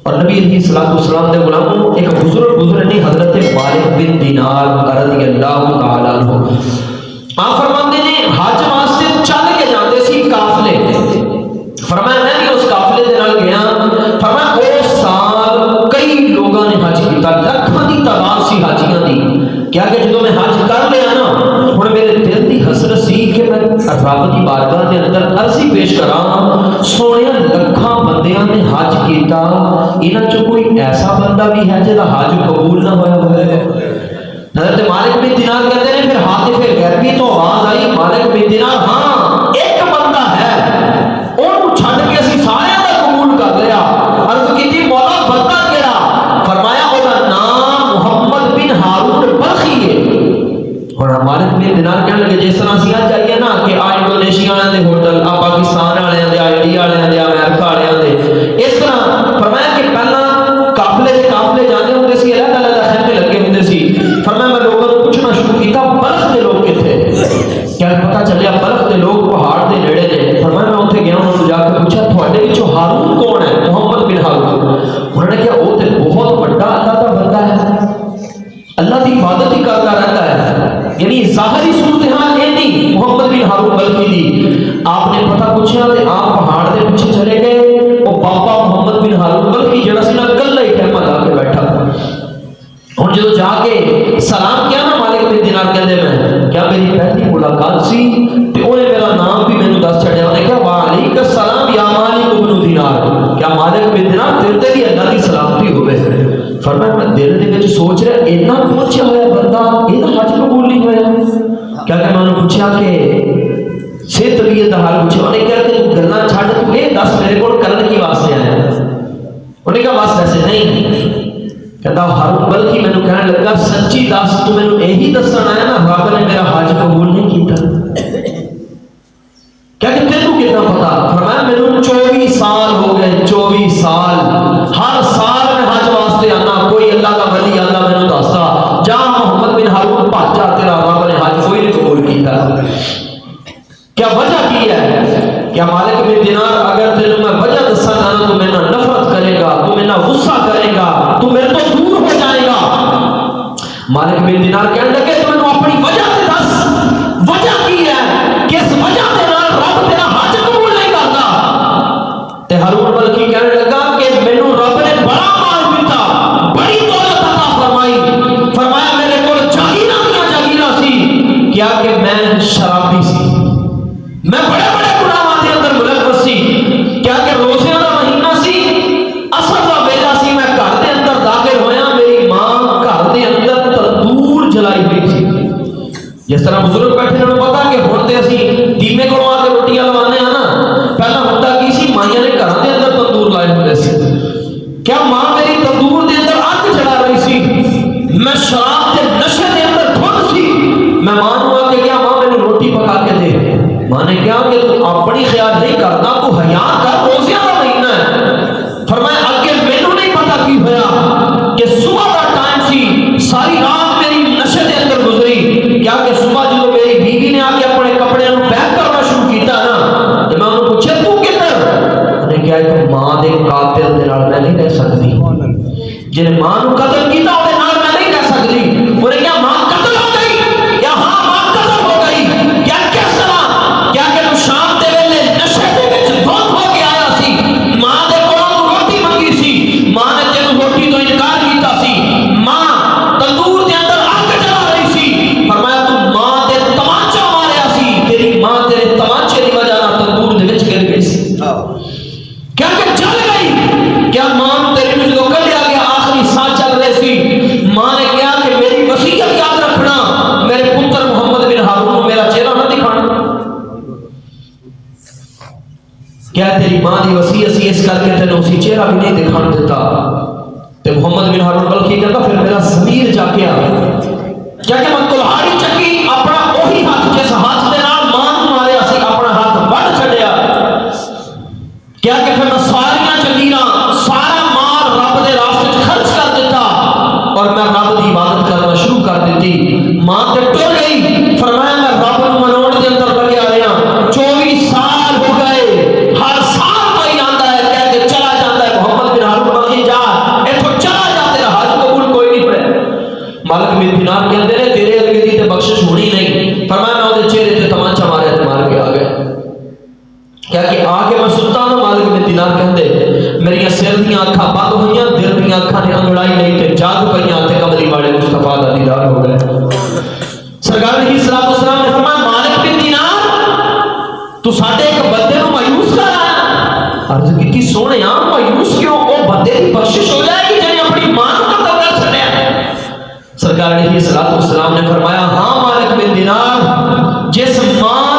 اور نبی علیہ الصلوۃ والسلام دے غلاموں ایک بزرگ گزرے حضرت مالک بن دینار رضی اللہ تعالی عنہ، آپ فرماتے ہیں حج واسطے چل کے جاتے سی قافلے، فرمایا میں بھی اس قافلے دے نال گیا، فرمایا اس سال کئی لوگوں نے حج کیتا، لاکھاں دی تعداد سی حاجیاں دی، کیا کہ جدوں میں حج کر لیا نا ہن میرے دل دی حسرت سی کہ میں رب دی بارگاہ دے اندر عرضی پیش کراں، سونے لکھاں بندیاں نے حج کیتا، انہاں چ کوئی ایسا بندہ بھی ہے جہاں حج قبول نہ ہویا ہوئے؟ حضرت مالک بن دینار کہتے ہیں پھر حاطف غیبی تو آواز آئی، مالک بن دینار ہاں ایک بندہ ہے، انہوں چھڈ کے اسی سارے دا قبول کر لیا۔ عرض کیتی مولا بندہ کیڑا؟ فرمایا وہ نام محمد بن ہارون بلخی ہے۔ اور مالک بن دینار کہنے لگے جس طرح سی چاہیے نا کہ آ انڈونیشیا والے دے ہوٹل، آ پاکستان والے دے، آ انڈیا والے دے، امریکہ والے دے، اس طرح فرمایا کہ پہلا قافلے جانے ہوتے سی، الگ الگ خیمے لگے ہوتے سی، فرمایا میں لوگوں کو پوچھنا شروع کیتا بلخ دے لوگ کتنے؟ کیا پتہ چلیا بلخ دے لوگ پہاڑ دے نیڑے نے۔ فرمایا میں اتنے گیا انہوں نے جا کے پوچھا تھوڑے وچوں ہارون کون ہے؟ محمد بن ہارون۔ انہوں نے کہا وہ تے بہت بڑا اللہ کا بندہ ہے، اللہ کی عبادت ہی کرتا رہتا ہے، یعنی ظاہری صورتحال یہ نہیں محمد بن ہارون بلخی دی۔ آپ نے پتہ پوچھا تے آپ پہاڑ دے پیچھے چلے گئے، وہ بابا محمد بن ہارون بلخی جڑا سی نا کلا ہی خیمہ لا کے بیٹھا تھا۔ ہن جدوں جا کے سلام کیا نا مالک بن دینار کہندے میں کیا میری پہلی ملاقات سی تے انہیں میرا نام بھی مینوں دس چھڈیا، انہیں کہا وعلیکم السلام یا مالک بن دینار، کیا مالک بن دینار تیرے تے بھی اللہ کی سلامتی ہوے؟ فرمایا میں دل دے وچ سوچ رہا اتنا پوچھا ہوا بندہ یہ حج قبول نہیں ہوا؟ کیا کہ میں انہوں نے پوچھا کہ سے طبیعت کا حال پوچھا، انہیں کہا کہ تو گلاں چھڈ تو یہ دس میرے کول کرن کی واسطے آیا؟ انہیں کہا بس ایسے نہیں، کہتا ہارون بلخی مینوں کہنے لگا سچی دس تو مینوں یہی دسن آیا نا رب نے میرا حج قبول نہیں کیتا؟ کیا کہ تینوں کتنا پتا؟ فرمایا مینوں 24 سال ہو گئے، 24 سال ہر سال میں حج واسطے آنا، کوئی اللہ کا ولی اللہ مینوں دستا جا محمد بن ہارون بھج جا تیرا رب نے حج کوئی نہیں قبول کیتا۔ کیا وجہ کی ہے؟ کیا مالک بن دینار اگر تینوں میں وجہ دسا نا تو میرے نفرت کرے گا، تو میرے غصہ کرے گا، تو میرے تو دور ہو جائے گا۔ مالک بن دینار کہنے لگے تو مینوں اپنی وجہ سے دس، وجہ کی ہے؟ کس وجہ سے رب تیرا حج قبول نہیں کرتا؟ تے ہارون بلخی کہنے لگا کہ مینوں رب نے بڑا مال دیتا، بڑی دولت عطا فرمائی، فرمایا میرے کول جاگیراں سی، کیا کہ میں شرابی سی، میں بڑے بڑے گناہاں دے اندر ملوث سی، کیا کہ روزیاں دا مہینہ سی، اصل دا ویلا سی، میں گھر دے اندر داخل ہویا، میری ماں گھر دے اندر تندور جلائی ہوئی سی۔ جس طرح بزرگ بیٹھے انہوں نے پتا کہ ہن تے اسی دیمے کولوں آ کے روٹیاں لوانے ہاں نا، پہلا ہوندا کی سی مائیاں نے گھراں دے اندر تندور لائے ہوندے سی، کیا ماں میری تندور دے اندر اگ جلا رہی سی، میں شراب دے نشے دے اندر دھن سی، میں ماں نوں آ کے کیا ماں مینوں روٹی پکا کے دے، ماں نے کہا کہ تو اپنی خیال نہیں کرتا، تو حیا کر، روزیاں کا مہینہ ہے۔ فرمایا اگے مینوں نہیں پتا کی ہویا کہ صبح کا ٹائم سی، ساری رات میری نشے دے اندر گزری، کیا کہ صبح جب میری بیوی نے آ کے اپنے کپڑے نوں پیک کرنا شروع کیتا نا تے میں انہوں پوچھا تو کدھر؟ انہیں کہا کہ ماں دے قاتل دے نال میں نہیں رہ سکتی، جن ماں نوں قتل کیتا او دے نال میں نہیں رہ سکتی۔ انہیں کہا ماں قتل ہو گئی؟ کیا ہاں ماں قتل ہو گئی؟ کیا کس طرح؟ کیا کہ تو شام دے ویلے نشے دے وچ دھن ہو کے آیا سی، ماں دے کولوں تو روٹی منگی سی، ماں نے تینوں روٹی تو انکار کیتا سی، ماں تندور دے اندر اگ جلا رہی سی، فرمایا تو ماں دے تمانچا ماریا سی، تیری ماں تیرے تمانچے دی وجہ نال تندور دے وچ گر گئی سی، کیا کہ جل گئی۔ کیا ماں تیری نوں جدوں کڈیا گیا آخری سال چل رہے سی، ماں نے کہا کہ میری وصیت یاد رکھنا، میرے پتر محمد بن ہارون کو میرا چہرہ نہ دکھانا۔ کیا تیری ماں دی وصیت سی اس کر کے تینوں اسی چہرہ بھی نہیں دکھان دیتا؟ تے محمد بن ہارون بلخی کہتا پھر میرا ضمیر جاگیا، کیا کہ میں کلہاڑی چکی اپنا وہی ہاتھ جس ہاتھ دے نال ماں نوں ماریا سی اپنا ہاتھ وڈ چھڈیا، کیا کہ پھر میں ساریاں جگیراں سارا مال رب دے راستے خرچ کر دیتا اور میں رب دی عبادت کرنا شروع کر دیتی۔ ماں تے ٹر گئی، فرمایا میں رب نوں مناਉਣ دے اندر لگیا رہا، 24 سال ہو گئے، ہر سال کوئی آندا ہے کہہ کے چلا جاتا ہے محمد بن ہارون بلخی جا میری سر دیاں اکھاں بند ہوئیاں، دل دیاں اکھاں نے انگڑائی نہیں تے جاگ پئیاں تے کملی والے مصطفیٰ دا دیدار ہو گئے۔ سرکار علیہ السلام نے فرمایا مالک بن دینار تو ساڈے ایک بندے نو مایوس کر آیا۔ عرض کی سونے مایوس کیوں؟ او بندے دی بخشش ہو جائے گی جنہیں اپنی ماں کو قتل کر چھڈیا۔ سرکار علیہ السلام نے فرمایا ہاں مالک بن دینار، جس ماں